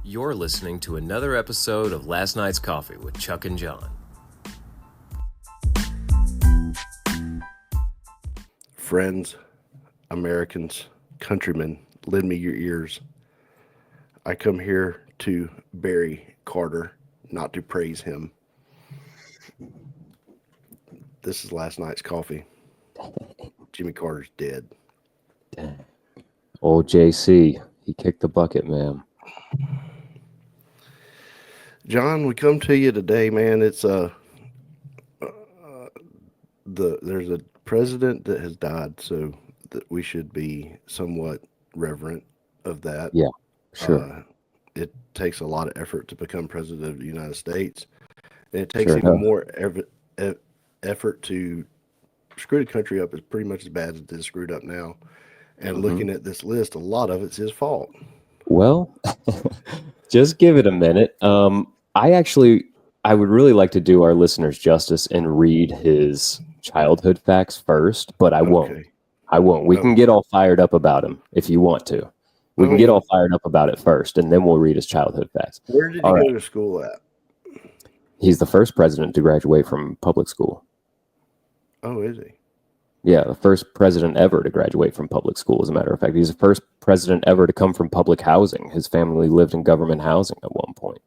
You're listening to another episode of Last Night's Coffee with Chuck and John. Friends, Americans, countrymen, lend me your ears. I come here to bury Carter, not to praise him. This is Last Night's Coffee. Jimmy Carter's dead. Dang. Old JC, he kicked the bucket, man. John, we come to you today, man. It's there's a president that has died, so that we should be somewhat reverent of that. Yeah, sure. It takes a lot of effort to become president of the United States, and it takes Sure even enough. more effort to screw the country up. Is pretty much as bad as it is screwed up now. And looking at this list, a lot of it's his fault. Well, just give it a minute. I would really like to do our listeners justice and read his childhood facts first, but I won't. Okay. I won't. We can get all fired up about him if you want to. We can get all fired up about it first, and then we'll read his childhood facts. Where did he go to school at? He's the first president to graduate from public school. Oh, is he? Yeah, the first president ever to graduate from public school, as a matter of fact. He's the first president ever to come from public housing. His family lived in government housing at one point.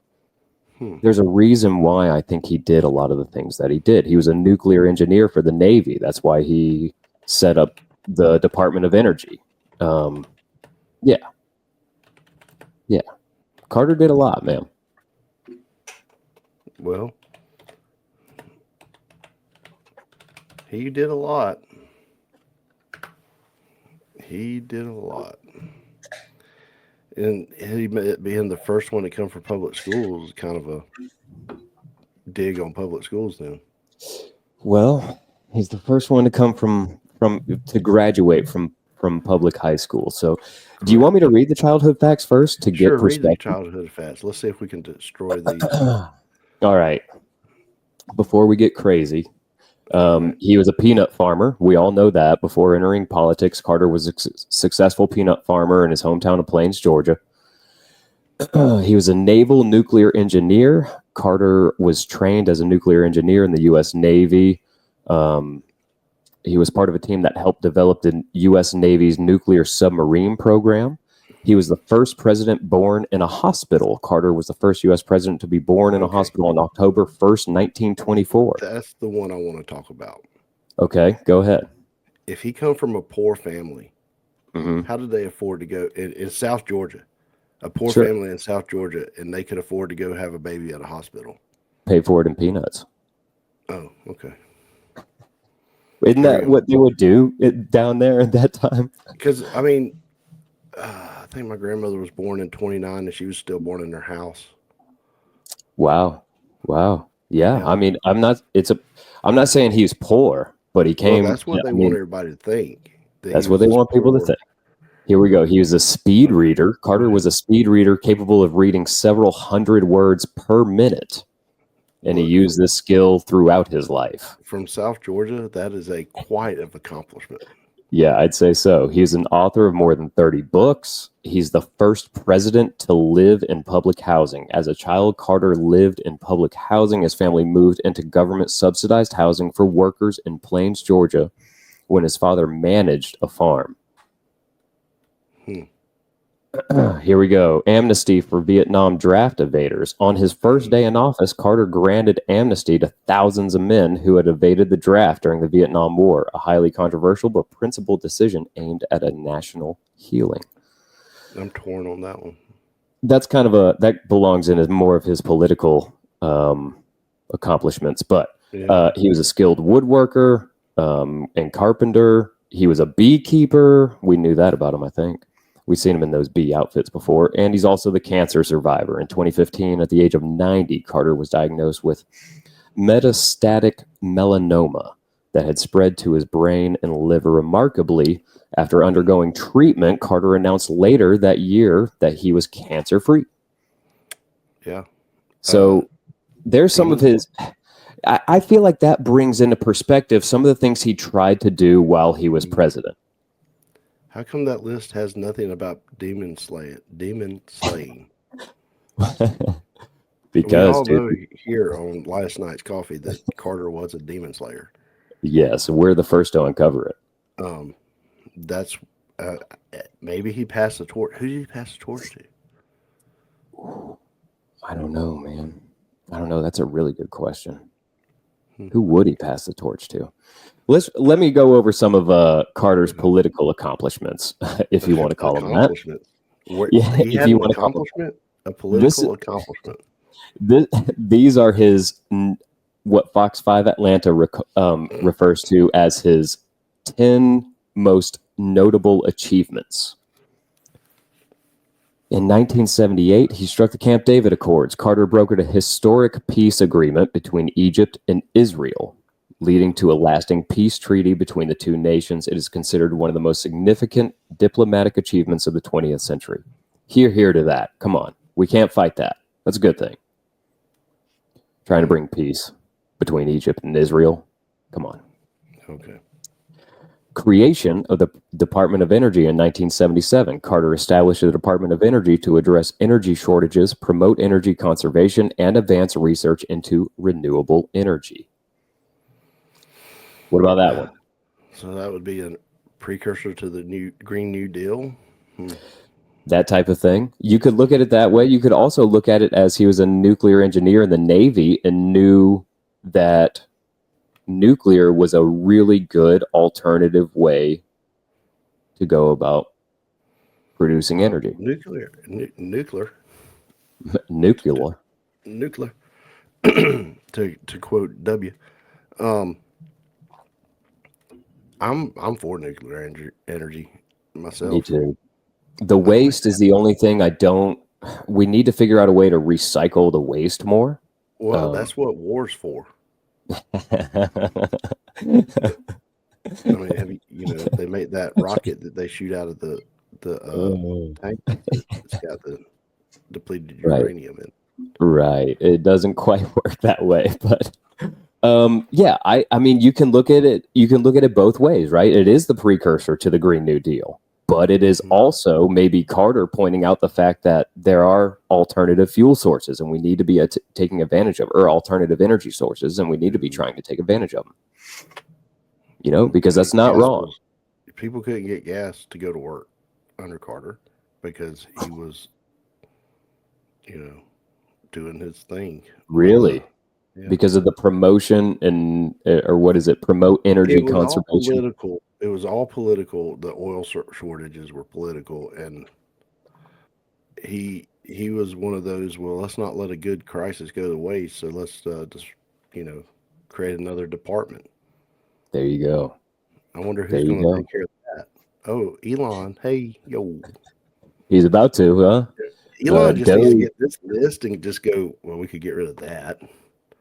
There's a reason why I think he did a lot of the things that he did. He was a nuclear engineer for the Navy. That's why he set up the Department of Energy. Yeah. Carter did a lot, man. Well, he did a lot. And he being the first one to come from public schools, kind of a dig on public schools then. Well, he's the first one to come to graduate from public high school. So do you want me to read the childhood facts first to get Read the perspective? childhood facts. Let's see if we can destroy these. All right. Before we get crazy, he was a peanut farmer. We all know that. Before entering politics, Carter was a successful peanut farmer in his hometown of Plains, Georgia. He was a naval nuclear engineer. Carter was trained as a nuclear engineer in the U.S. Navy. He was part of a team that helped develop the U.S. Navy's nuclear submarine program. He was the first president born in a hospital. Carter was the first U.S. president to be born in a hospital on October 1st, 1924. That's the one I want to talk about. Okay, go ahead. If he come from a poor family, how did they afford to go in South Georgia? A poor family in South Georgia, and they could afford to go have a baby at a hospital. Pay for it in peanuts. Oh, okay. Isn't that what they would do down there at that time? Because, I mean, I think my grandmother was born in 29, and she was still born in her house. Wow. Yeah. I mean, I'm not saying he's poor, but he came. Well, that's what they want everybody to think. That's what they want people to think. Here we go. He was a speed reader. Carter was a speed reader capable of reading several hundred words per minute. And he used this skill throughout his life. From South Georgia, that is quite an accomplishment. Yeah, I'd say so. He's an author of more than 30 books. He's the first president to live in public housing. As a child, Carter lived in public housing. His family moved into government-subsidized housing for workers in Plains, Georgia, when his father managed a farm. Here we go. Amnesty for Vietnam draft evaders. On his first day in office, Carter granted amnesty to thousands of men who had evaded the draft during the Vietnam War, a highly controversial but principled decision aimed at a national healing. I'm torn on that one. That's that belongs in as more of his political accomplishments, but he was a skilled woodworker and carpenter. He was a beekeeper. We knew that about him, I think. We've seen him in those bee outfits before. And he's also the cancer survivor. In 2015, at the age of 90, Carter was diagnosed with metastatic melanoma that had spread to his brain and liver. Remarkably, after undergoing treatment, Carter announced later that year that he was cancer-free. Yeah. So there's some of his... I feel like that brings into perspective some of the things he tried to do while he was president. How come that list has nothing about demon slaying? We Because, all know dude, here on last night's coffee that Carter was a demon slayer. yes, we're the first to uncover it. That's maybe he passed the torch. Who did he pass the torch to? I don't know, man. I don't know. That's a really good question. Who would he pass the torch to? Let me go over some of Carter's political accomplishments, if you want to call them that. Yeah, he had an accomplishment, a political accomplishment. These are his, what Fox 5 Atlanta refers to as his 10 most notable achievements. In 1978, he struck the Camp David Accords. Carter brokered a historic peace agreement between Egypt and Israel, leading to a lasting peace treaty between the two nations. It is considered one of the most significant diplomatic achievements of the 20th century. Hear to that. Come on. We can't fight that. That's a good thing. Trying to bring peace between Egypt and Israel. Come on. Okay. Creation of the Department of Energy in 1977. Carter established the Department of Energy to address energy shortages, promote energy conservation, and advance research into renewable energy. What about that one? So that would be a precursor to the Green New Deal? That type of thing. You could look at it that way. You could also look at it as he was a nuclear engineer in the Navy and knew that nuclear was a really good alternative way to go about producing energy. Nuclear. to quote W. I'm for nuclear energy myself. Me too. The waste is the only thing we need to figure out a way to recycle the waste more. Well, that's what war's for. I mean, they made that rocket that they shoot out of the tank. It's got the depleted uranium in. Right. It doesn't quite work that way, but I mean, you can look at it. You can look at it both ways, right? It is the precursor to the Green New Deal, but it is also maybe Carter pointing out the fact that there are alternative fuel sources, and we need to be taking advantage of, or alternative energy sources, and we need to be trying to take advantage of them. Because that's not wrong. People couldn't get gas to go to work under Carter because he was, doing his thing. Really? Yeah. Because of the promotion or what is it? Promote energy conservation. It was all political. The oil shortages were political, and he was one of those. Well, let's not let a good crisis go to waste. So let's just create another department. There you go. I wonder who's going to take care of that. Oh, Elon. Hey, yo. He's about to, huh? Elon just needs to get this list and just go, well, we could get rid of that.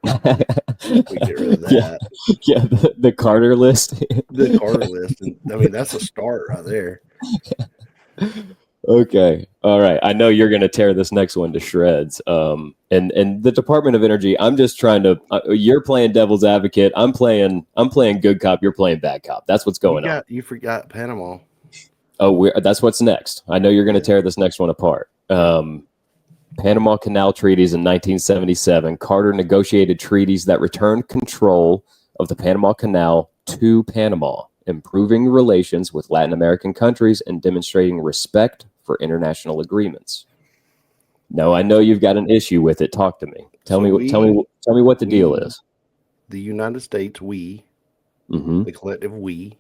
We get rid of that. Yeah, the Carter list. The Carter list. And, I mean, that's a start right there. Okay. All right. I know you're going to tear this next one to shreds. And the Department of Energy, I'm just trying to, you're playing devil's advocate. I'm playing good cop. You're playing bad cop. That's what's going on. You forgot Panama. Oh, that's what's next. I know you're going to tear this next one apart. Panama Canal treaties in 1977. Carter negotiated treaties that returned control of the Panama Canal to Panama, improving relations with Latin American countries and demonstrating respect for international agreements. No, I know you've got an issue with it. Talk to me. Tell me what the deal is. The United States, the collective we,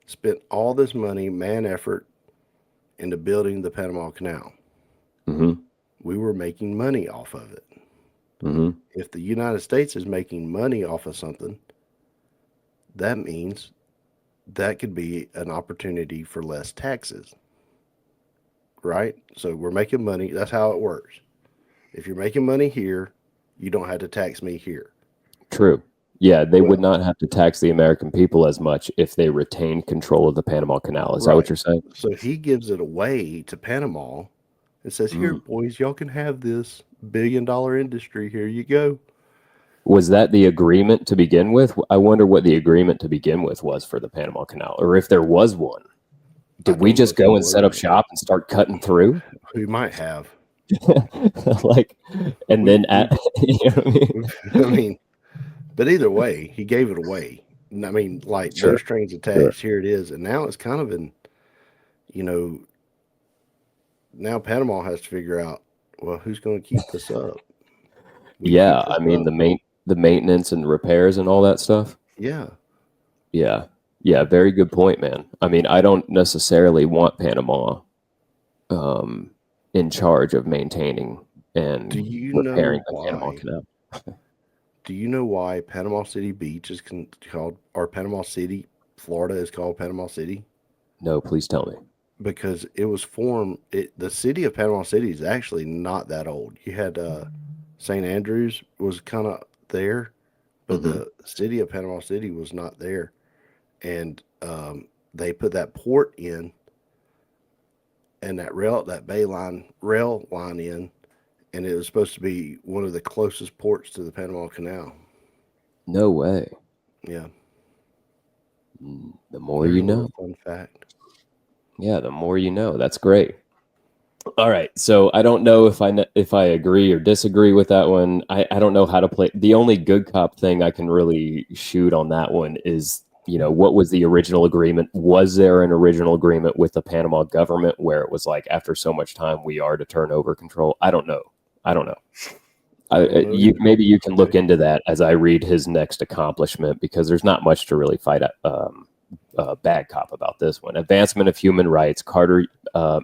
spent all this money, man effort, into building the Panama Canal. Mm-hmm. We were making money off of it. Mm-hmm. If the United States is making money off of something, that means that could be an opportunity for less taxes, right? So we're making money. That's how it works. If you're making money here, you don't have to tax me here. True. Yeah, they would not have to tax the American people as much if they retained control of the Panama Canal. Is that what you're saying? So he gives it away to Panama and says, here, boys, y'all can have this $1 billion industry. Here you go. Was that the agreement to begin with? I wonder what the agreement to begin with was for the Panama Canal, or if there was one. Did we just go and set up shop and start cutting through? We might have. Like, and then you know what I mean? I mean, but either way, he gave it away. I mean, like no strings attached. Here it is, and now it's kind of in, you know, now Panama has to figure out, well, who's going to keep this up? Yeah, I mean the maintenance and repairs and all that stuff. Yeah. Yeah, very good point, man. I mean, I don't necessarily want Panama in charge of maintaining and repairing the Panama Canal. Do you know why Panama City Beach is called, or Panama City, Florida is called Panama City? No, please tell me. Because it was formed, the city of Panama City is actually not that old. You had St. Andrews was kind of there, but the city of Panama City was not there. And they put that port in and that rail line in, and it was supposed to be one of the closest ports to the Panama Canal. No way. Yeah. The more you know. Fun fact. Yeah, the more you know. That's great. All right. So I don't know if I agree or disagree with that one. I don't know how to play. The only good cop thing I can really shoot on that one is, you know, what was the original agreement? Was there an original agreement with the Panama government where it was like, after so much time, we are to turn over control? I don't know. Maybe you can look into that as I read his next accomplishment, because there's not much to really fight bad cop about this one. Advancement of human rights. Carter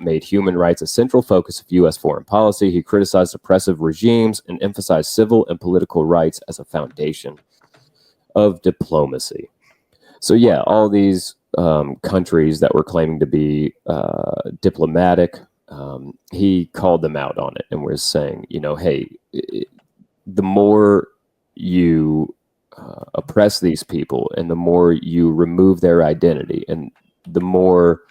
made human rights a central focus of U.S. foreign policy. He criticized oppressive regimes and emphasized civil and political rights as a foundation of diplomacy. So yeah, all these countries that were claiming to be diplomatic, he called them out on it and was saying, you know, hey, the more you oppress these people and the more you remove their identity and the more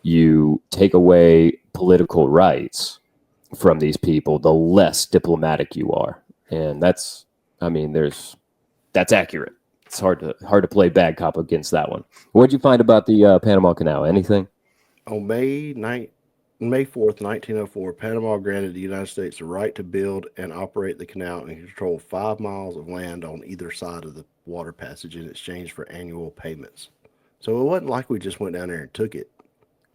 you take away political rights from these people, the less diplomatic you are. And that's accurate. It's hard to play bad cop against that one. What did you find about the Panama Canal? Anything? On May 4th, 1904, Panama granted the United States the right to build and operate the canal and control 5 miles of land on either side of the water passage in exchange for annual payments. So it wasn't like we just went down there and took it.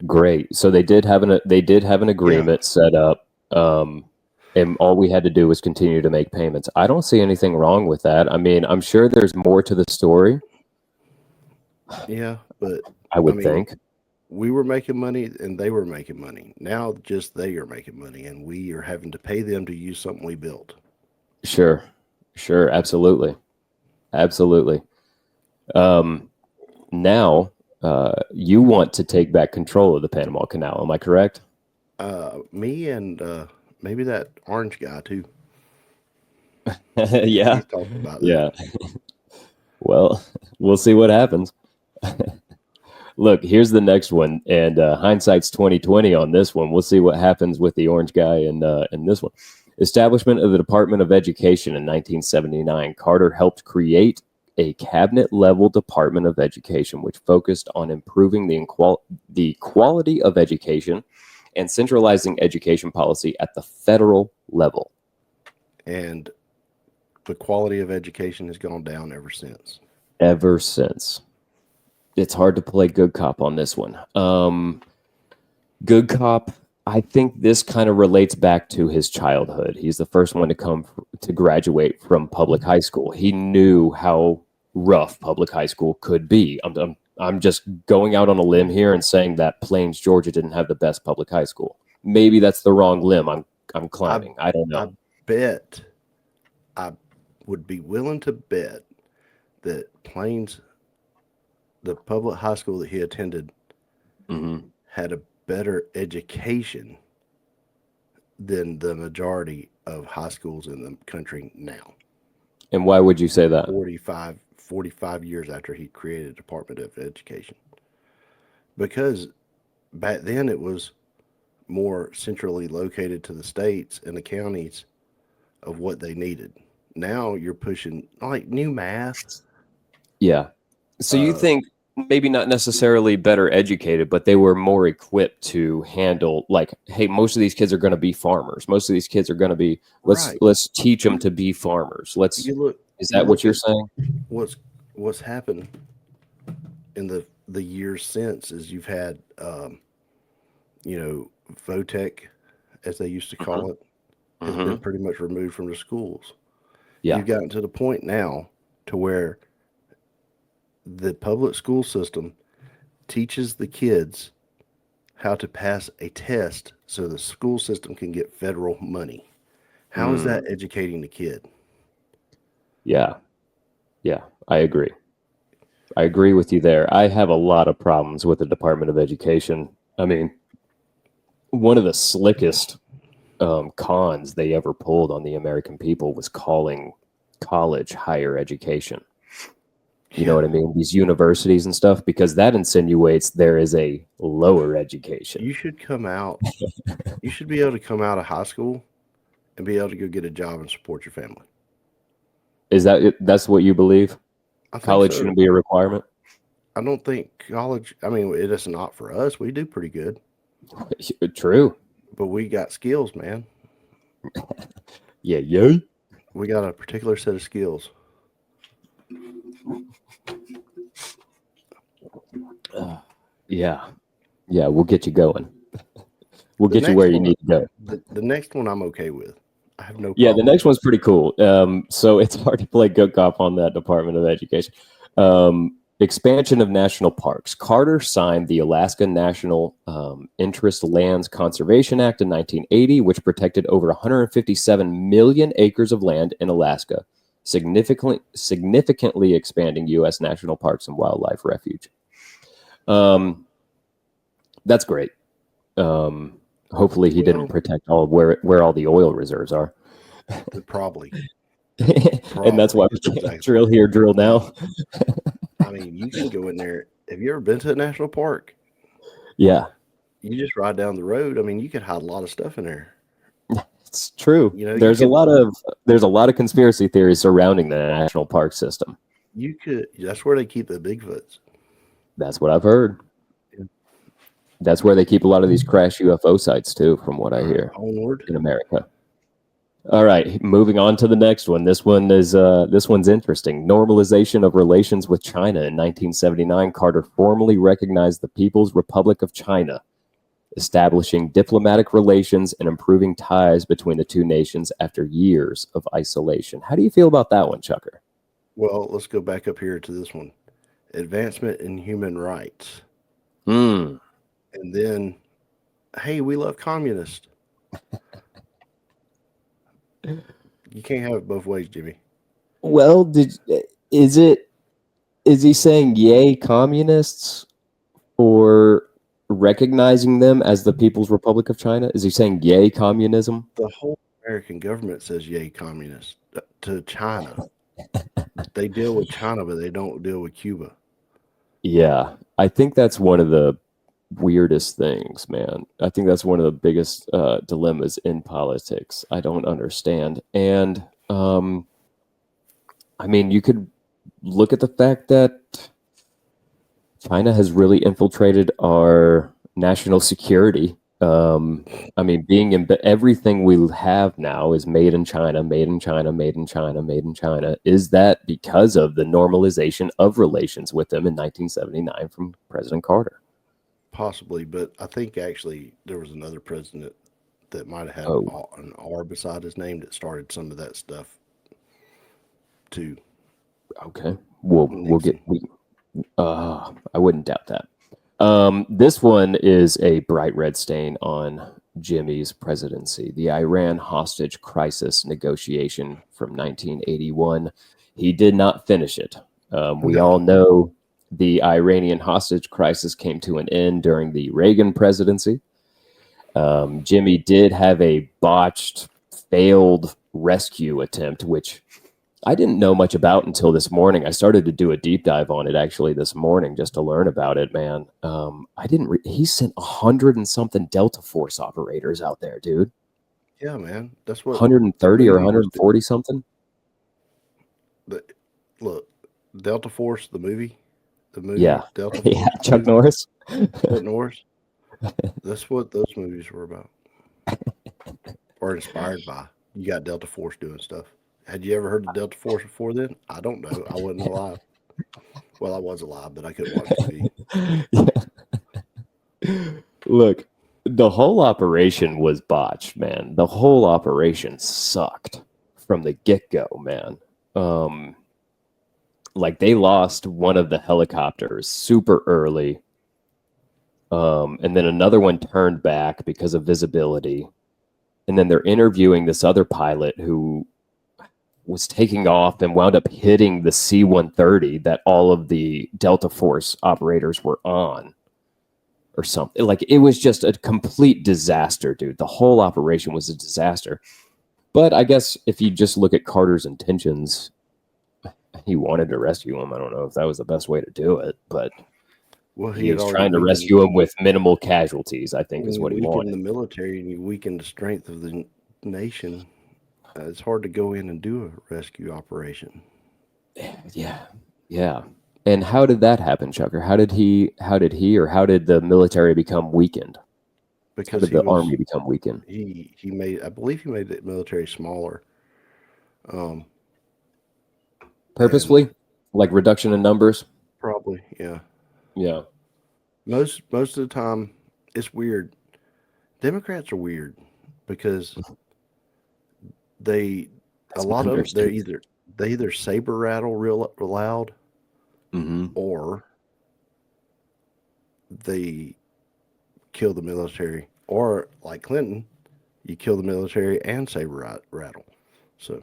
Great. So they did have an agreement set up, and all we had to do was continue to make payments. I don't see anything wrong with that. I mean, I'm sure there's more to the story. Yeah, but I would think. We were making money and they were making money. Now just they are making money and we are having to pay them to use something we built. Sure. Absolutely. Now, you want to take back control of the Panama Canal. Am I correct? Me and maybe that orange guy too. Yeah. He's talking about that. Yeah. Well, we'll see what happens. Look, here's the next one, and hindsight's 2020 on this one. We'll see what happens with the orange guy in this one. Establishment of the Department of Education in 1979. Carter helped create a cabinet-level Department of Education, which focused on improving the quality of education and centralizing education policy at the federal level. And the quality of education has gone down ever since. It's hard to play good cop on this one. Good cop, I think this kind of relates back to his childhood. He's the first one to graduate from public high school. He knew how rough public high school could be. I'm just going out on a limb here and saying that Plains, Georgia didn't have the best public high school. Maybe that's the wrong limb I'm climbing. I don't know. I would be willing to bet that Plains, the public high school that he attended, had a better education than the majority of high schools in the country now. And why would you say that? 45 years after he created Department of Education. Because back then it was more centrally located to the states and the counties of what they needed. Now you're pushing like new math. Yeah. So you think maybe not necessarily better educated, but they were more equipped to handle, like, hey, most of these kids are going to be farmers. Most of these kids are going to be, let's teach them to be farmers. Is that what you're saying? What's happened in the years since is you've had, VOTEC, as they used to call it, has been pretty much removed from the schools. Yeah. You've gotten to the point now to where the public school system teaches the kids how to pass a test so the school system can get federal money. How is that educating the kid? Yeah. Yeah, I agree. I agree with you there. I have a lot of problems with the Department of Education. I mean, one of the slickest cons they ever pulled on the American people was calling college higher education. You know what I mean? These universities and stuff, because that insinuates there is a lower education. You should come out. You should be able to come out of high school and be able to go get a job and support your family. Is that it? That's what you believe? College shouldn't be a requirement? I don't think college, I mean, it is not for us. We do pretty good. True. But we got skills, man. Yeah. We got a particular set of skills. Yeah, we'll get you going. We'll get you where you need to go. The next one I'm okay with. I have no problem. Yeah, the next one's pretty cool. So it's hard to play good cop on that Department of Education. Expansion of national parks. Carter signed the Alaska National Interest Lands Conservation Act in 1980, which protected over 157 million acres of land in Alaska, significantly expanding U.S. national parks and wildlife refuge. That's great. Hopefully he didn't protect all where all the oil reserves are. Probably. And that's why we can't drill here, drill now. I mean, you can go in there. Have you ever been to a national park? Yeah. You just ride down the road. I mean, you could hide a lot of stuff in there. It's true. There's a lot of conspiracy theories surrounding the national park system. That's where they keep the Bigfoots. That's what I've heard. Yeah. That's where they keep a lot of these crash UFO sites too, from what I hear. Onward. In America. All right, moving on to the next one. This one's interesting. Normalization of relations with China. In 1979, Carter formally recognized the People's Republic of China, establishing diplomatic relations and improving ties between the two nations after years of isolation. How do you feel about that one, Chucker? Well, let's go back up here to this one. Advancement in human rights. And then, hey, we love communists. You can't have it both ways, Jimmy. Well, is he saying yay communists for recognizing them as the People's Republic of China? Is he saying yay communism? The whole American government says yay communist to China. They deal with China, but they don't deal with Cuba. Yeah, I think that's one of the weirdest things, man. I think that's one of the biggest dilemmas in politics. I don't understand. And I mean, you could look at the fact that China has really infiltrated our national security. I mean, being in everything we have now is made in China, made in China, made in China, made in China. Is that because of the normalization of relations with them in 1979 from President Carter? Possibly, but I think actually there was another president that might have had an R beside his name that started some of that stuff too. Okay, I wouldn't doubt that. This one is a bright red stain on Jimmy's presidency. The Iran hostage crisis negotiation from 1981. He did not finish it. We all know the Iranian hostage crisis came to an end during the Reagan presidency. Jimmy did have a botched, failed rescue attempt, which I didn't know much about until this morning. I started to do a deep dive on it actually this morning just to learn about it, man. He sent 100 and something Delta Force operators out there, dude. Yeah, man. That's what 130 or 140 something. Look, Delta Force, the movie. The movie Yeah. Delta Yeah, Force. Chuck Norris. Chuck Norris. That's what those movies were about. Or inspired by. You got Delta Force doing stuff. Had you ever heard of Delta Force before then? I don't know. I wasn't alive. Well, I was alive, but I couldn't watch TV. Yeah. Look, the whole operation was botched, man. The whole operation sucked from the get-go, man. Like they lost one of the helicopters super early. And then another one turned back because of visibility. And then they're interviewing this other pilot who was taking off and wound up hitting the C-130 that all of the Delta Force operators were on or something. Like it was just a complete disaster, dude. The whole operation was a disaster. But I guess if you just look at Carter's intentions, he wanted to rescue him. I don't know if that was the best way to do it, but well, he was trying to rescue him with minimal casualties, I think is what he wanted. The military and you weaken the strength of the nation. It's hard to go in and do a rescue operation. Yeah. And how did that happen, Chucker? How did the military become weakened? Because how did the army become weakened? I believe he made the military smaller. Purposefully? Like reduction in numbers? Probably, yeah. Yeah. Most of the time, it's weird. Democrats are weird because they either saber rattle real loud, or they kill the military, or like Clinton, you kill the military and saber rattle. So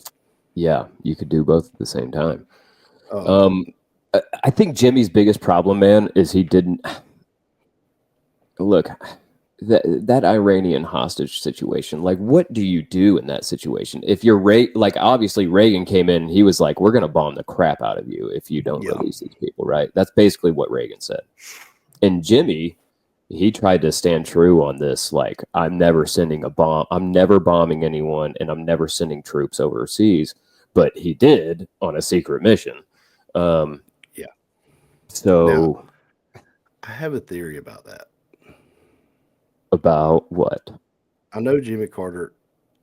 yeah, you could do both at the same time. I think Jimmy's biggest problem, man, is he didn't look. That Iranian hostage situation, like what do you do in that situation? If you're like obviously Reagan came in and he was like, we're going to bomb the crap out of you if you don't release these people, right? That's basically what Reagan said. And Jimmy, he tried to stand true on this, like, I'm never sending a bomb, I'm never bombing anyone, and I'm never sending troops overseas. But he did on a secret mission. So now, I have a theory about that. About what? I know Jimmy Carter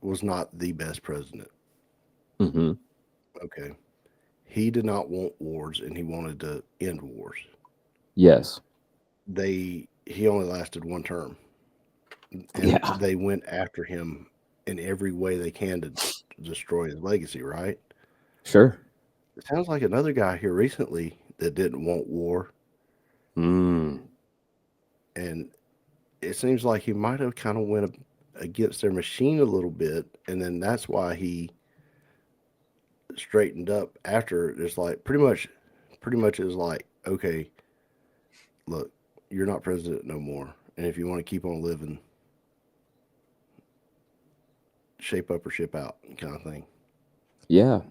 was not the best president. Okay. He did not want wars, and he wanted to end wars. Yes. He only lasted one term. And they went after him in every way they can to destroy his legacy, right? Sure. It sounds like another guy here recently that didn't want war. And it seems like he might have kind of went against their machine a little bit, and then that's why he straightened up after. It's like pretty much is like, okay, look, you're not president no more, and if you want to keep on living, shape up or ship out kind of thing. Yeah.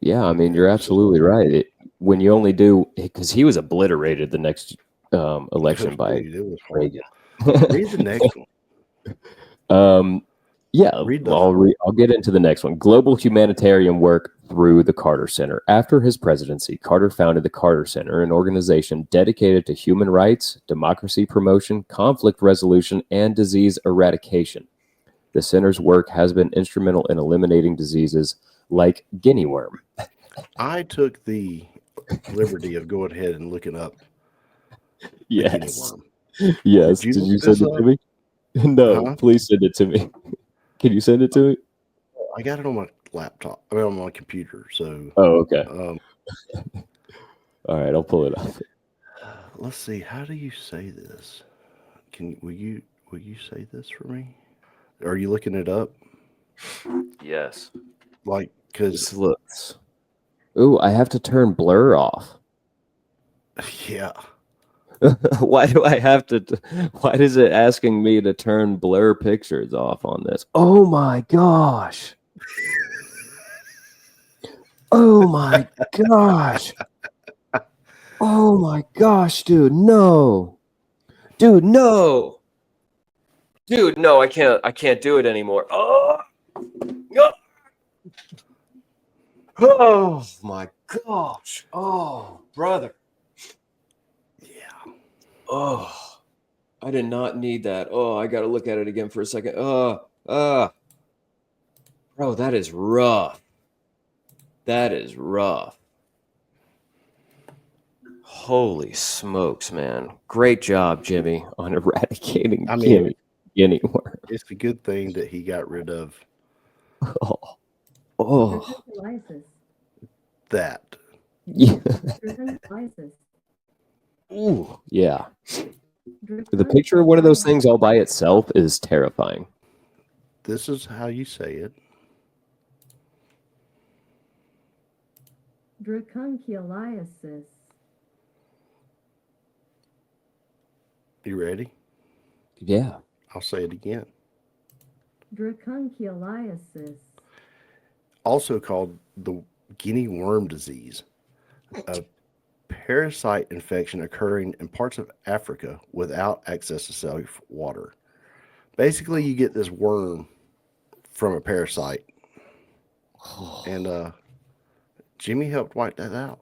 I mean, you're absolutely right. When you only do, because he was obliterated the next election by Reagan. Read the next one. I'll get into the next one. Global humanitarian work through the Carter Center. After his presidency, Carter founded the Carter Center, an organization dedicated to human rights, democracy promotion, conflict resolution, and disease eradication. The center's work has been instrumental in eliminating diseases like guinea worm. I took the liberty of going ahead and looking up yes. guinea worm. Yes. Did you send it to me? No, please send it to me. Can you send it to me? I got it on my laptop. I mean, on my computer. So. Oh, okay. All right, I'll pull it up. Let's see. How do you say this? Will you say this for me? Are you looking it up? Yes. Like, because this looks. Ooh, I have to turn blur off. Yeah. Why is it asking me to turn blur pictures off on this? Oh my gosh. Oh my gosh. Oh my gosh, dude. No. Dude, no. Dude, no, I can't do it anymore. Oh. Oh my gosh. Oh, brother. Oh, I did not need that. Oh, I got to look at it again for a second. Bro, that is rough. That is rough. Holy smokes, man. Great job, Jimmy, on eradicating guinea worm. It's a good thing that he got rid of that. Yeah. Ooh, yeah. The picture of one of those things all by itself is terrifying. This is how you say it. Dracunculiasis. You ready? Yeah. I'll say it again. Dracunculiasis. Also called the guinea worm disease, a parasite infection occurring in parts of Africa without access to safe water. Basically, you get this worm from a parasite, and Jimmy helped wipe that out.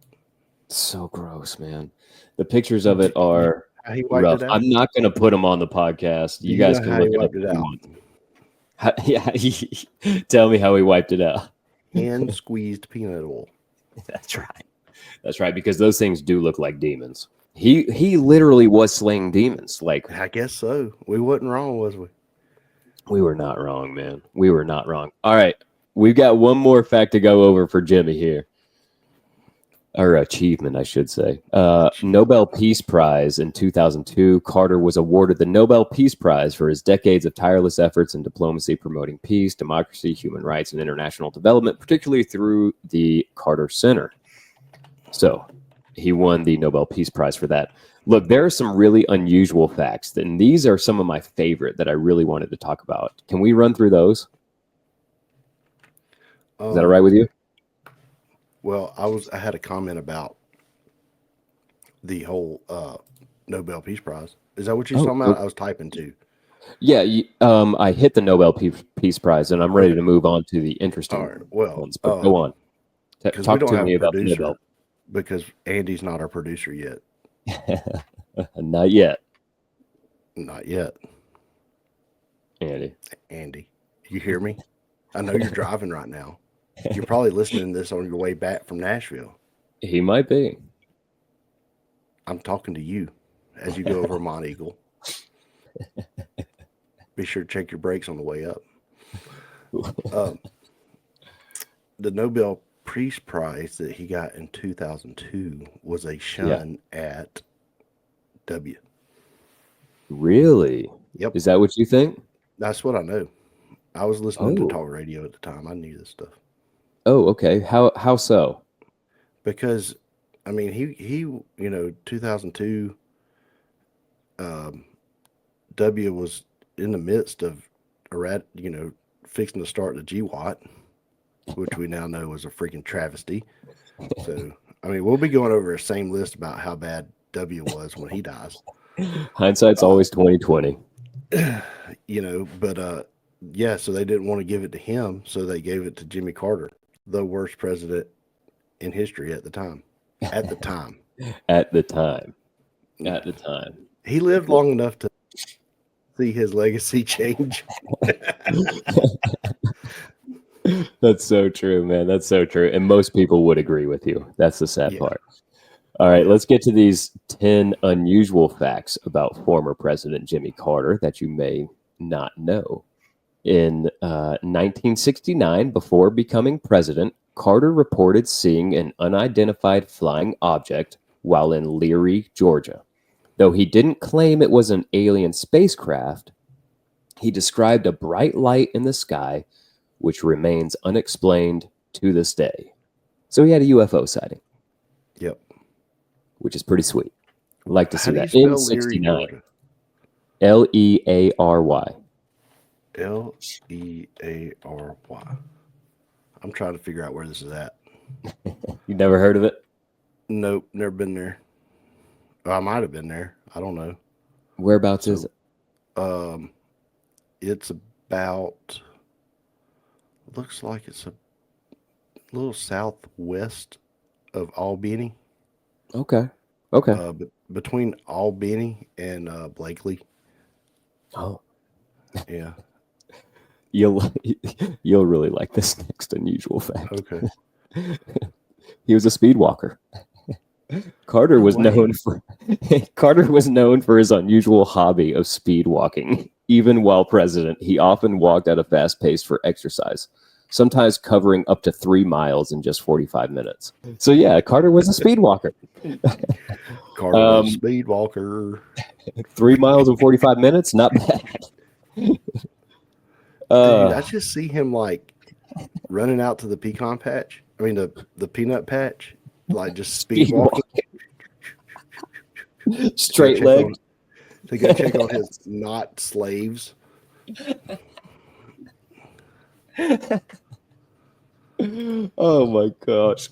So gross, man. The pictures of it are How he wiped rough. it out? I'm not going to put them on the podcast. You guys can look it up if you want. Yeah, tell me how he wiped it out. Hand squeezed peanut oil. That's right. That's right, because those things do look like demons. He literally was slaying demons. Like, I guess so. We wasn't wrong, was we? we were not wrong, man. We were not wrong. All right. We've got one more fact to go over for Jimmy here. Or achievement, I should say. Nobel Peace Prize in 2002. Carter was awarded the Nobel Peace Prize for his decades of tireless efforts in diplomacy, promoting peace, democracy, human rights, and international development, particularly through the Carter Center. So he won the Nobel Peace Prize for that. Look, there are some really unusual facts, and these are some of my favorite that I really wanted to talk about. Can we run through those? Is that all right with you? Well, I had a comment about the whole Nobel Peace Prize. Is that what you're talking about? I was typing too. Yeah, I hit the Nobel Peace Prize, and I'm ready to move on to the interesting ones. But go on. Talk to me about the Nobel. Because Andy's not our producer yet. Not yet. Not yet. Andy, you hear me? I know you're driving right now. You're probably listening to this on your way back from Nashville. He might be. I'm talking to you as you go over Mont Eagle. Be sure to check your brakes on the way up. The Nobel Peace Prize that he got in 2002 was a shun at W. Really? Yep. Is that what you think? That's what I know. I was listening to talk radio at the time. I knew this stuff. Oh, okay. How so? Because, I mean, he 2002, W was in the midst of, fixing to start the GWAT, which we now know was a freaking travesty. So, I mean, we'll be going over the same list about how bad W was when he dies. Hindsight's always 20/20. But so they didn't want to give it to him, so they gave it to Jimmy Carter, the worst president in history at the time. At the time. He lived long enough to see his legacy change. That's so true, man. That's so true. And most people would agree with you. That's the sad part. All right, let's get to these 10 unusual facts about former President Jimmy Carter that you may not know. In 1969, before becoming president, Carter reported seeing an unidentified flying object while in Leary, Georgia. Though he didn't claim it was an alien spacecraft, he described a bright light in the sky, which remains unexplained to this day. So he had a UFO sighting. Yep. Which is pretty sweet. I'd like to see that. In 69. Leary. Leary. I'm trying to figure out where this is at. You never heard of it? Nope, never been there. I might have been there. I don't know. Whereabouts is it? It's about, looks like it's a little southwest of Albany. Okay. Okay. Between Albany and Blakely. Oh, Yeah. you'll you'll really like this next unusual fact. Okay. He was a speed walker. Carter was known for his unusual hobby of speed walking. Even while president, he often walked at a fast pace for exercise, sometimes covering up to 3 miles in just 45 minutes. So yeah, Carter was a speed walker. Carter was a speed walker. 3 miles in 45 minutes, not bad. Dude, I just see him like running out to the pecan patch. I mean the peanut patch, like just speed walking. Straight legged. To go check on his not slaves. Oh my gosh.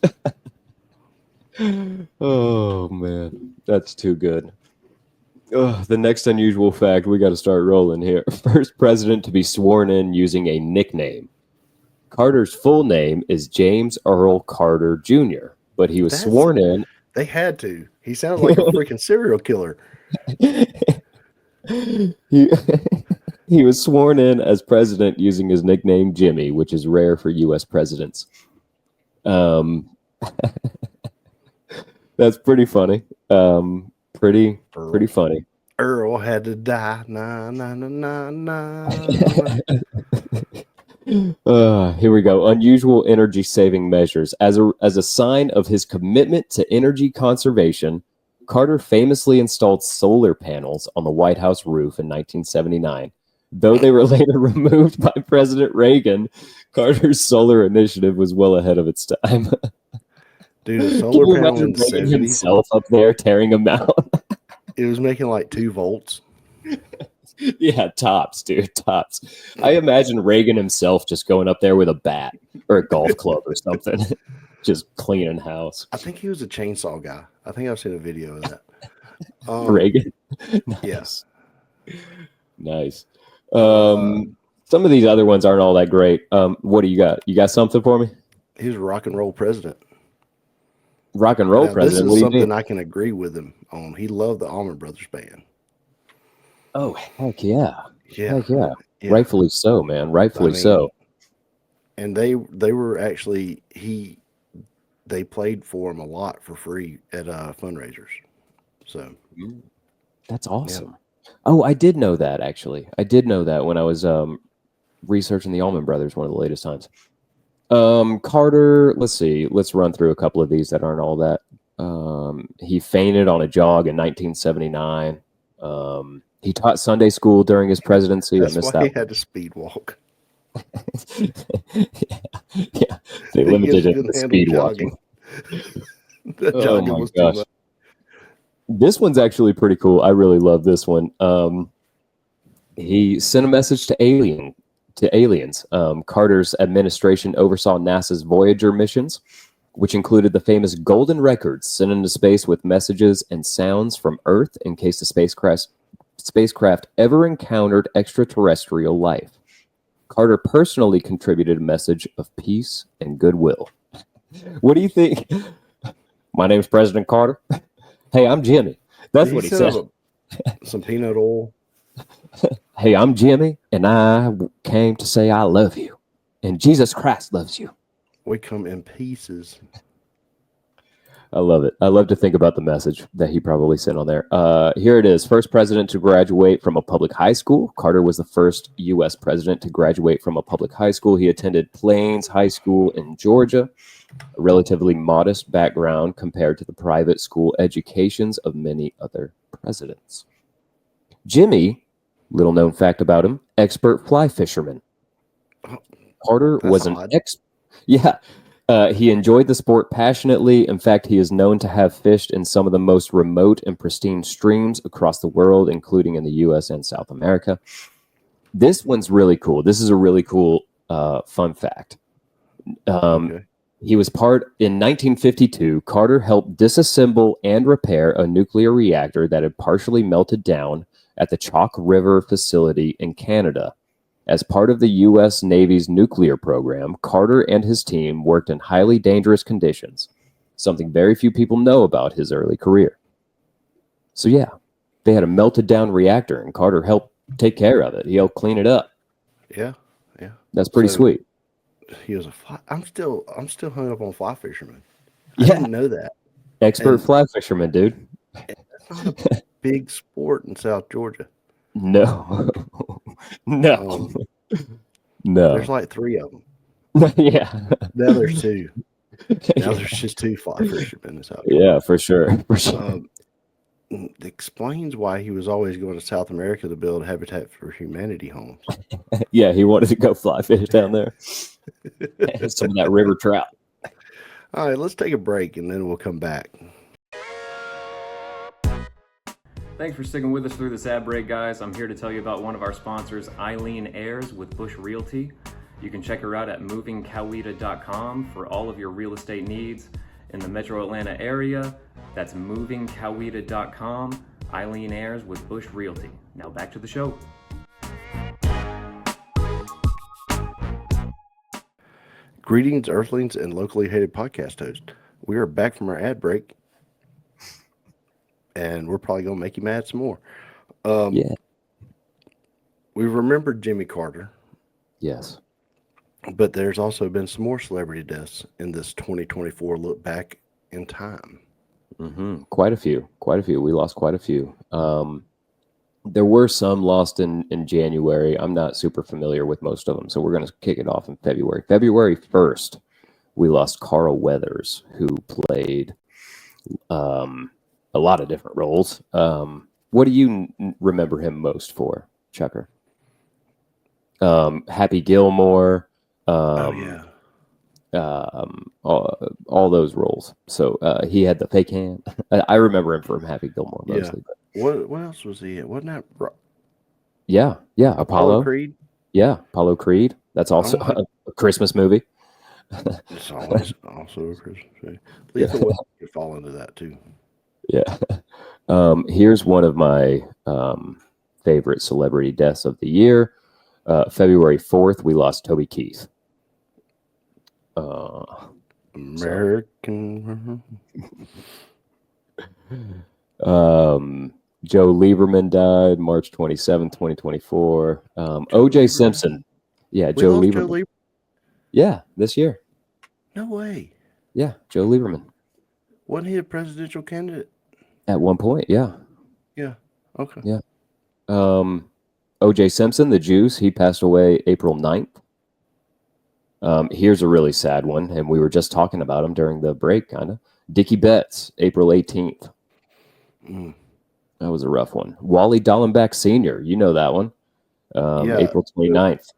Oh man, that's too good. The next unusual fact, we got to start rolling here. First president to be sworn in using a nickname. Carter's full name is James Earl Carter Jr., but he was sworn in. They had to. He sounds like a freaking serial killer. He was sworn in as president using his nickname Jimmy, which is rare for U.S. presidents. That's pretty funny. Pretty funny. Earl had to die. Nah, nah, nah, nah, nah. Here we go. Unusual energy saving measures. As a sign of his commitment to energy conservation, Carter famously installed solar panels on the White House roof in 1979. Though they were later removed by President Reagan, Carter's solar initiative was well ahead of its time. Dude, a solar panel in the Reagan 70s? himself up there tearing them out. It was making like 2 volts. Yeah, tops, dude, tops. I imagine Reagan himself just going up there with a bat or a golf club or something, just cleaning house. I think he was a chainsaw guy. I think I've seen a video of that. Reagan? Yes. Nice. Some of these other ones aren't all that great. What do you got? You got something for me? He was a rock and roll president. Rock and roll president? This is something I can agree with him on. He loved the Allman Brothers Band. Oh, heck yeah. Yeah. Heck yeah. Rightfully so, man. Rightfully so. And they were actually, they played for him a lot for free at fundraisers. So that's awesome. Yeah. Oh, I did know that, actually. I did know that when I was researching the Allman Brothers one of the latest times. Carter, let's see. Let's run through a couple of these that aren't all that. He fainted on a jog in 1979. He taught Sunday school during his presidency. That's why he had to speed walk. Yeah. They limited it to speed walking. The jogging was too much. This one's actually pretty cool. I really love this one. He sent a message to aliens. Carter's administration oversaw NASA's Voyager missions, which included the famous golden records sent into space with messages and sounds from Earth in case the spacecraft ever encountered extraterrestrial life. Carter personally contributed a message of peace and goodwill. What do you think? My name's President Carter. Hey, I'm Jimmy. That's what he said. Some peanut oil. Hey, I'm Jimmy, and I came to say I love you. And Jesus Christ loves you. We come in pieces. I love it. I love to think about the message that he probably sent on there. Here it is. First president to graduate from a public high school. Carter was the first U.S. president to graduate from a public high school. He attended Plains High School in Georgia, a relatively modest background compared to the private school educations of many other presidents. Jimmy, little known fact about him, expert fly fisherman. Carter was an Yeah. He enjoyed the sport passionately. In fact, he is known to have fished in some of the most remote and pristine streams across the world, including in the U.S. and South America. This one's really cool. This is a really cool fun fact. He was in 1952, Carter helped disassemble and repair a nuclear reactor that had partially melted down at the Chalk River facility in Canada. As part of the U.S. Navy's nuclear program, Carter and his team worked in highly dangerous conditions, something very few people know about his early career. So yeah, they had a melted down reactor, and Carter helped take care of it. He helped clean it up. Yeah. That's pretty sweet. He was a fly. I'm still hung up on fly fishermen. I Yeah. didn't know that. Expert And fly fisherman, dude. That's not a big sport in South Georgia. No. No. There's like 3 of them. Yeah. Now there's 2. Now there's just 2 fly fishermen in South Georgia. Yeah, for sure. For sure. Explains why he was always going to South America to build Habitat for Humanity homes. Yeah, he wanted to go fly fish down there. Some of that river trout. All right, let's take a break and then we'll come back. Thanks for sticking with us through this ad break, guys. I'm here to tell you about one of our sponsors, Eileen Ayers with Bush Realty. You can check her out at movingcoweta.com for all of your real estate needs in the metro Atlanta area. That's movingcoweta.com. Eileen Ayers with Bush Realty. Now back to the show. Greetings, Earthlings and locally hated podcast host. We are back from our ad break, and we're probably going to make you mad some more. Yeah. We remembered Jimmy Carter. Yes. But there's also been some more celebrity deaths in this 2024 look back in time. Mm-hmm. Quite a few. We lost quite a few. There were some lost in January. I'm not super familiar with most of them, so we're going to kick it off in February. February 1st, we lost Carl Weathers, who played a lot of different roles. What do you remember him most for, Chucker? Happy Gilmore. All those roles. So he had the fake hand. I remember him from Happy Gilmore mostly. Yeah. What else was he in? Wasn't that? Yeah. Apollo Creed. Yeah, Apollo Creed. That's also a Christmas movie. It's always also a Christmas movie. Lethal Weapon could fall into that too. Yeah. Here's one of my favorite celebrity deaths of the year. February 4th, we lost Toby Keith. American. Joe Lieberman died March 27, 2024. O.J. Simpson. Yeah, Joe Lieberman. Yeah, this year. No way. Yeah, Joe Lieberman. Wasn't he a presidential candidate? At one point, yeah. Yeah. Okay. Yeah. O.J. Simpson, the Juice, he passed away April 9th. Here's a really sad one, and we were just talking about him during the break, kind of. Dickie Betts, April 18th. That was a rough one. Wally Dallenbach Sr., you know that one. April 29th.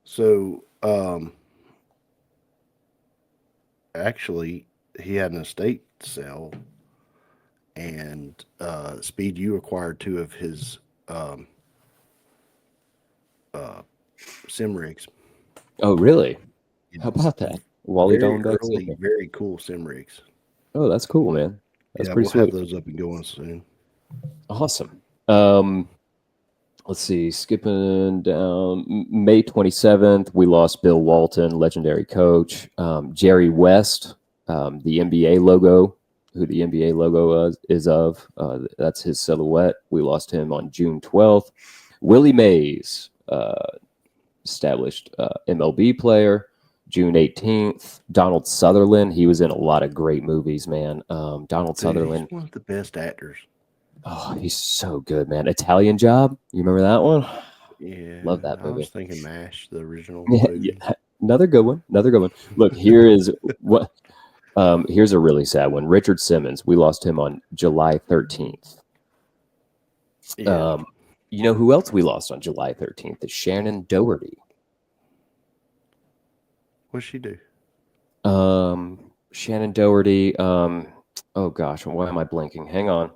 So, actually, he had an estate sale, and Speed U acquired 2 of his sim rigs. Oh, really? How about that? Wally Dallenbach Sr. Very cool sim rigs. Oh, that's cool, man. That's pretty sweet. Have those up and going soon. Awesome. Let's see. Skipping down, May 27th, we lost Bill Walton, legendary coach. Jerry West, the NBA logo, who the NBA logo is of. That's his silhouette. We lost him on June 12th. Willie Mays, established MLB player, June 18th. Donald Sutherland, he was in a lot of great movies, man. Sutherland. He's one of the best actors. Oh, he's so good, man. Italian Job. You remember that one? Yeah. Love that movie. I was thinking MASH, the original movie. Yeah. Another good one. Look, here is what. Here's a really sad one. Richard Simmons. We lost him on July 13th. Yeah. You know who else we lost on July 13th? Is Shannon Doherty. What'd she do? Shannon Doherty. Oh gosh, why am I blinking? Hang on.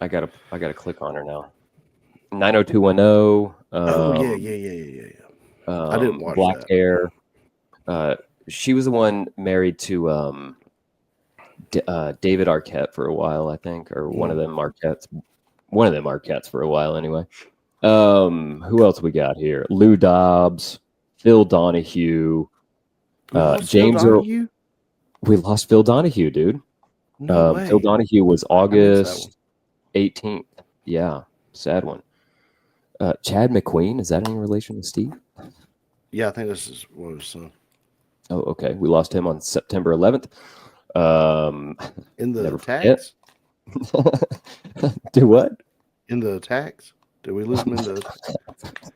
I gotta click on her now. 90210. Yeah. I didn't watch Black that. hair. She was the one married to David Arquette for a while, I think, or one of them Arquettes. One of them Arquettes for a while, anyway. Who else we got here? Lou Dobbs, Phil Donahue, James Earl. We lost Phil Donahue, dude. No way. Phil Donahue was August. 18th. Yeah, sad one. Chad McQueen, is that any relation to Steve? Yeah, I think this is one of his son. Oh, okay. We lost him on September 11th. In the never attacks? Do what? In the attacks? Did we lose him in the...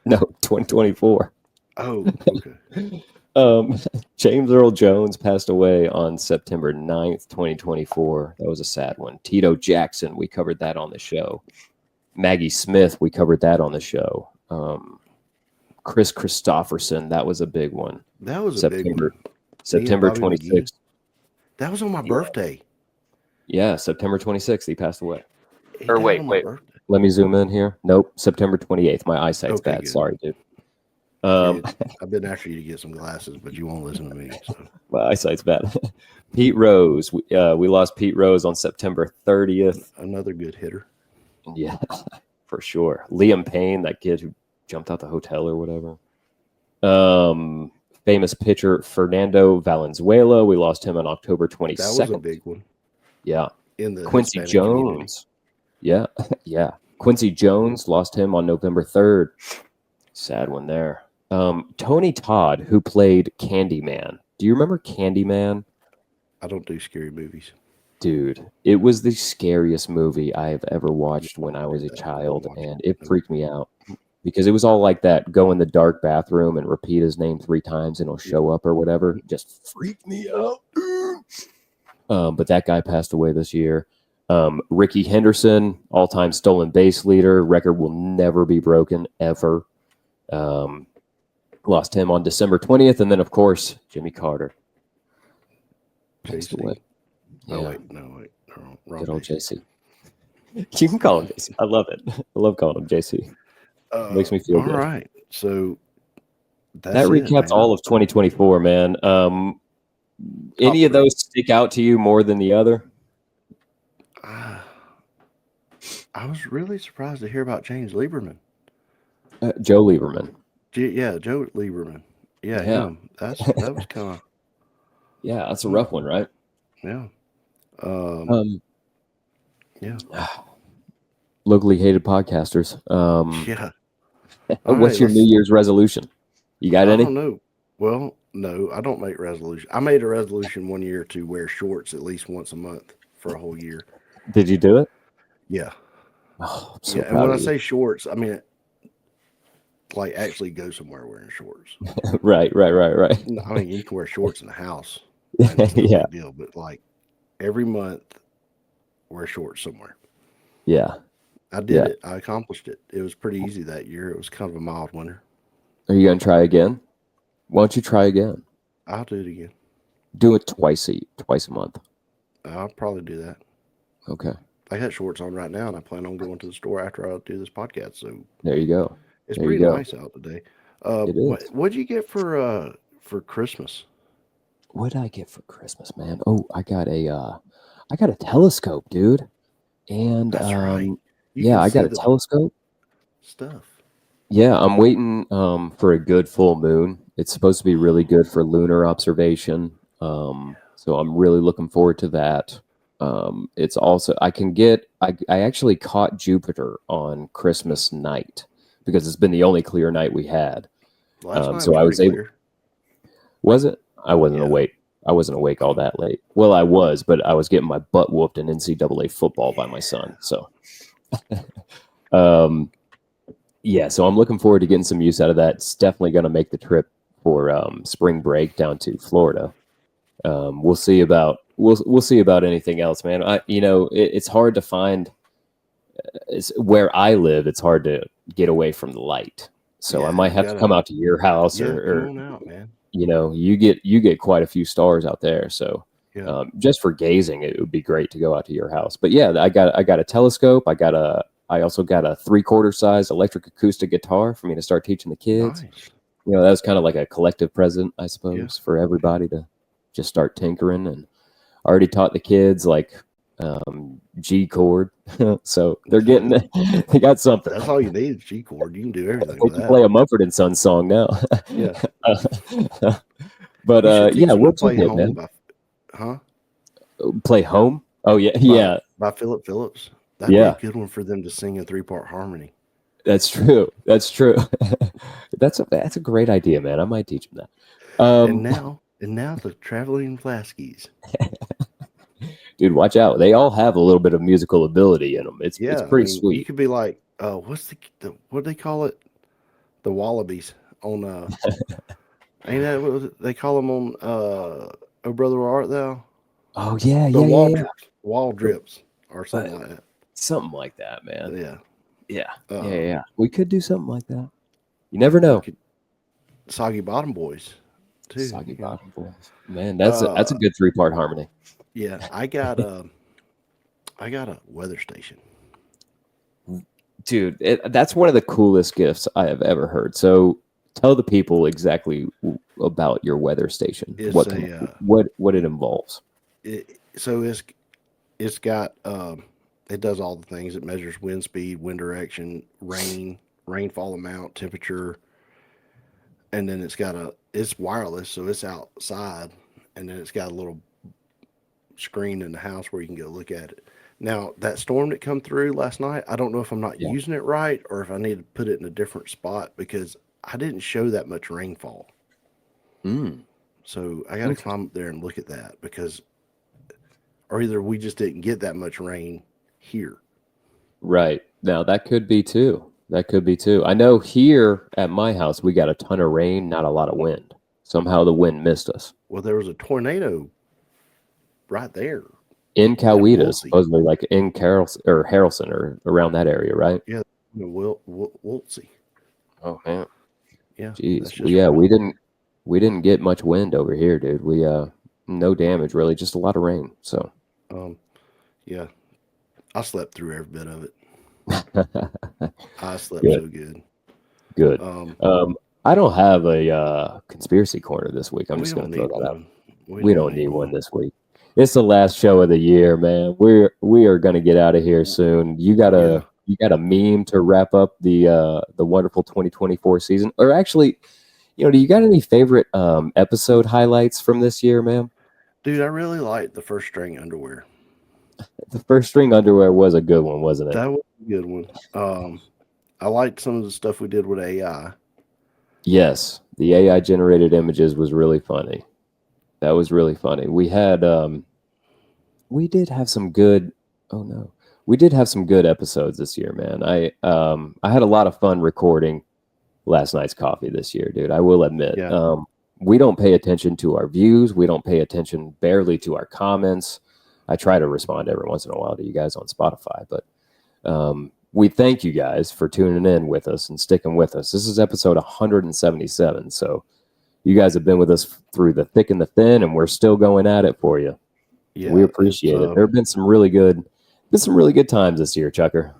No, 2024. Oh, okay. James Earl Jones passed away on September 9th, 2024. That was a sad one. Tito Jackson, we covered that on the show. Maggie Smith, we covered that on the show. Chris Christopherson, that was a big one. That was a big one. September 26th. That was on my birthday. Yeah, September 26th, he passed away. He Or died wait. on my birthday. Let me zoom in here. Nope, September 28th. My eyesight's Okay, bad. good. Sorry, dude. I've been after you to get some glasses, but you won't listen to me. So. My eyesight's bad. Pete Rose. We lost Pete Rose on September 30th. Another good hitter. Yeah, for sure. Liam Payne, that kid who jumped out the hotel or whatever. Famous pitcher Fernando Valenzuela. We lost him on October 22nd. That was a big one. Yeah. In the Quincy Hispanic Jones. community. Yeah, yeah. Quincy Jones, lost him on November 3rd. Sad one there. Tony Todd, who played Candyman. Do you remember Candyman? I don't do scary movies. Dude, it was the scariest movie I have ever watched when I was a child, and it freaked me out because it was all like that. Go in the dark bathroom and repeat his name 3 times, and he'll show up or whatever. It just freaked me out, dude. But that guy passed away this year. Ricky Henderson, all-time stolen base leader. Record will never be broken, ever. Lost him on December 20th, and then, of course, Jimmy Carter. Passed away. Oh, Yeah. wait. No, wrong Good old JC. JC. You can call him JC. I love it. I love calling him JC. Makes me feel good. All right. So that recaps all of 2024, man. Any of those stick out to you more than the other? I was really surprised to hear about James Lieberman. Joe Lieberman. Joe Lieberman. Yeah, him. That was kind of... Yeah, that's a rough one, right? Yeah. Yeah. Locally hated podcasters. Yeah. What's your New Year's resolution? You got any? I don't know. Well, no, I don't make resolutions. I made a resolution one year to wear shorts at least once a month for a whole year. Did you do it? Yeah. Oh, I'm so yeah. And when I say shorts, I mean like actually go somewhere wearing shorts. Right. I mean, you can wear shorts in the house. It's no big deal, but like every month, wear shorts somewhere. Yeah. I did it. I accomplished it. It was pretty easy that year. It was kind of a mild winter. Are you going to try again? Why don't you try again? I'll do it again. Do it twice a month. I'll probably do that. Okay. I got shorts on right now, and I plan on going to the store after I do this podcast. So there you go. It's pretty nice out today. It is. What'd you get for Christmas? What did I get for Christmas, man? Oh, I got a telescope, dude. And that's right. I got a telescope. Stuff. Yeah, I'm waiting for a good full moon. It's supposed to be really good for lunar observation. So I'm really looking forward to that. It's also I actually caught Jupiter on Christmas night because it's been the only clear night we had. So I was able. Was it? I wasn't awake. I wasn't awake all that late. Well, I was, but I was getting my butt whooped in NCAA football by my son. So, so I'm looking forward to getting some use out of that. It's definitely going to make the trip for spring break down to Florida. We'll see about anything else, man. It's hard to find. Where I live, it's hard to get away from the light. So I might have to come out to your house or come on out, man. You get quite a few stars out there. So just for gazing, it would be great to go out to your house. But yeah, I got a telescope. I also got a 3/4 size electric acoustic guitar for me to start teaching the kids. Nice. That was kind of like a collective present, I suppose, for everybody to just start tinkering. And I already taught the kids like G chord, so they got something. That's all you need is G chord. You can do everything. They can play a Mumford and Sons song now. Yeah. But what's play home, man? Play home? Oh yeah, by Philip Phillips. That'd be a good one for them to sing in 3-part harmony. That's true. That's true. That's a great idea, man. I might teach them that. And now the traveling Flaskies. Dude, watch out. They all have a little bit of musical ability in them. It's pretty sweet. You could be like, what's what do they call it? The Wallabies on ain't that what they call them on Oh Brother Where Art Thou? Oh yeah, wall drips or something like that. Something like that, man. Yeah. We could do something like that. You never know. Soggy Bottom Boys, too. Soggy Bottom Boys, man. That's a good 3-part harmony. Yeah, I got a weather station, dude. That's one of the coolest gifts I have ever heard. So tell the people exactly about your weather station. What it involves. It's got it does all the things. It measures wind speed, wind direction, rainfall amount, temperature, and then it's wireless, so it's outside, and then it's got a little screen in the house where you can go look at it. Now, that storm that come through last night, I don't know if I'm not using it right or if I need to put it in a different spot because I didn't show that much rainfall. So I got to climb up there and look at that or either we just didn't get that much rain here. Right. Now, that could be too. I know here at my house, we got a ton of rain, not a lot of wind. Somehow the wind missed us. Well, there was a tornado right there. In Coweta, supposedly, like in Harrelson or around that area, right? Yeah, Wolsey. Oh man. Yeah. Jeez. We didn't get much wind over here, dude. We no damage really, just a lot of rain. So yeah. I slept through every bit of it. I slept so good. Good. I don't have a conspiracy corner this week. I'm just going to throw that out. We don't need one this week. It's the last show of the year, man. We are going to get out of here soon. You got a meme to wrap up the wonderful 2024 season, or actually, do you got any favorite episode highlights from this year, man? Dude, I really liked the first string underwear. The first string underwear was a good one, wasn't it? That was a good one. I liked some of the stuff we did with AI. Yes, the AI generated images was really funny. That was really funny. We had we did have some good episodes this year, man. I had a lot of fun recording Last Night's Coffee this year, dude. I will admit. Yeah. We don't pay attention to our views. We don't pay attention barely to our comments. I try to respond every once in a while to you guys on Spotify, but we thank you guys for tuning in with us and sticking with us. This is episode 177, so you guys have been with us through the thick and the thin, and we're still going at it for you. Yeah, we appreciate it. There have been some really good times this year, Chucker.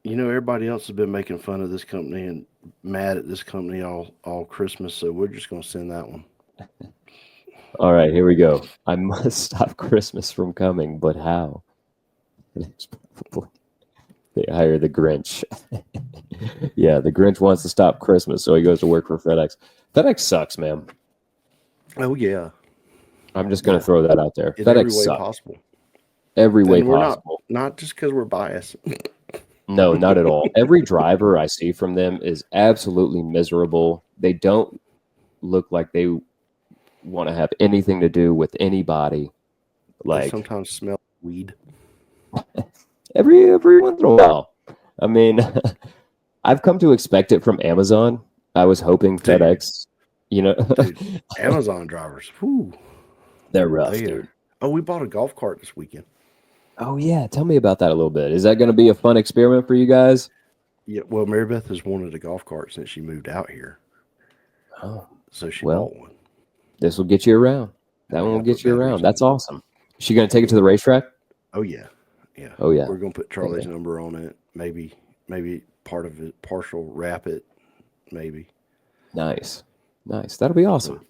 Everybody else has been making fun of this company and mad at this company all Christmas, so we're just going to send that one. All right, here we go. I must stop Christmas from coming, but how? Probably they hire the Grinch. Yeah, the Grinch wants to stop Christmas, so he goes to work for FedEx. FedEx sucks, man. Oh, yeah. I'm just going to throw that out there. In FedEx every way sucks. possible. Every way possible. Not just because we're biased. No, not at all. Every driver I see from them is absolutely miserable. They don't look like they want to have anything to do with anybody. Like, they sometimes smell weed. Every once in a while. I mean, I've come to expect it from Amazon. I was hoping FedEx, Dude, Amazon drivers, whew, they're rough, dude. Oh, we bought a golf cart this weekend. Oh, yeah. Tell me about that a little bit. Is that going to be a fun experiment for you guys? Yeah, well, Mary Beth has wanted a golf cart since she moved out here. Oh, so she bought one. This will get you around. That one will get you around. That's awesome. Is she going to take it to the racetrack? Oh, yeah. Yeah. Oh, yeah. We're going to put Charlie's number on it. Maybe part of it, partial wrap it, maybe. Nice. That'll be awesome.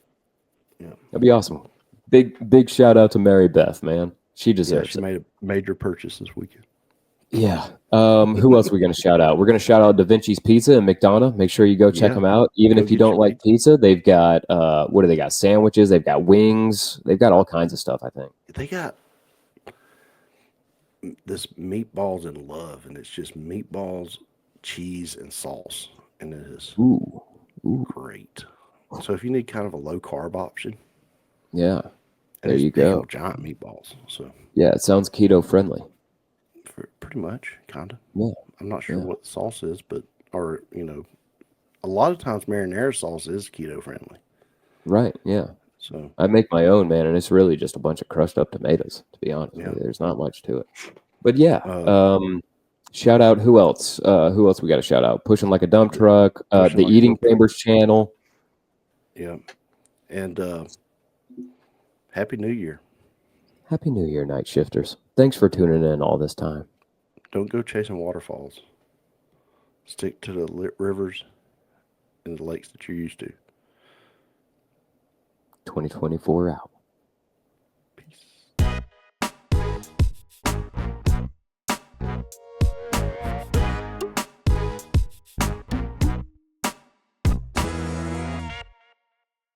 Yeah. That'll be awesome. Big shout out to Mary Beth, man. She deserves it. She made a major purchase this weekend. Yeah. Who else are we going to shout out? We're going to shout out Da Vinci's Pizza in McDonough. Make sure you go check them out. Even if you don't like pizza, they've got, what do they got? Sandwiches. They've got wings. They've got all kinds of stuff, I think. They got, this meatballs in love, and it's just meatballs, cheese, and sauce, and it is Ooh. great. So if you need kind of a low carb option, Yeah. and There it's you big go. old giant meatballs. So Yeah, it sounds keto friendly. pretty much, kind of. Yeah. I'm not sure Yeah. what the sauce is, but a lot of times marinara sauce is keto friendly. Right. Yeah. So I make my own, man, and it's really just a bunch of crushed up tomatoes, to be honest with yeah. you. There's not much to it. But yeah, Uh, shout out who else? Who else we got to shout out? Pushing Like a Dump Truck, Pushing the Like a Eating Dump Truck. Chambers channel. Yeah. And Happy New Year. Happy New Year, Night Shifters. Thanks for tuning in all this time. Don't go chasing waterfalls. Stick to the rivers and the lakes that you're used to. 2024 out.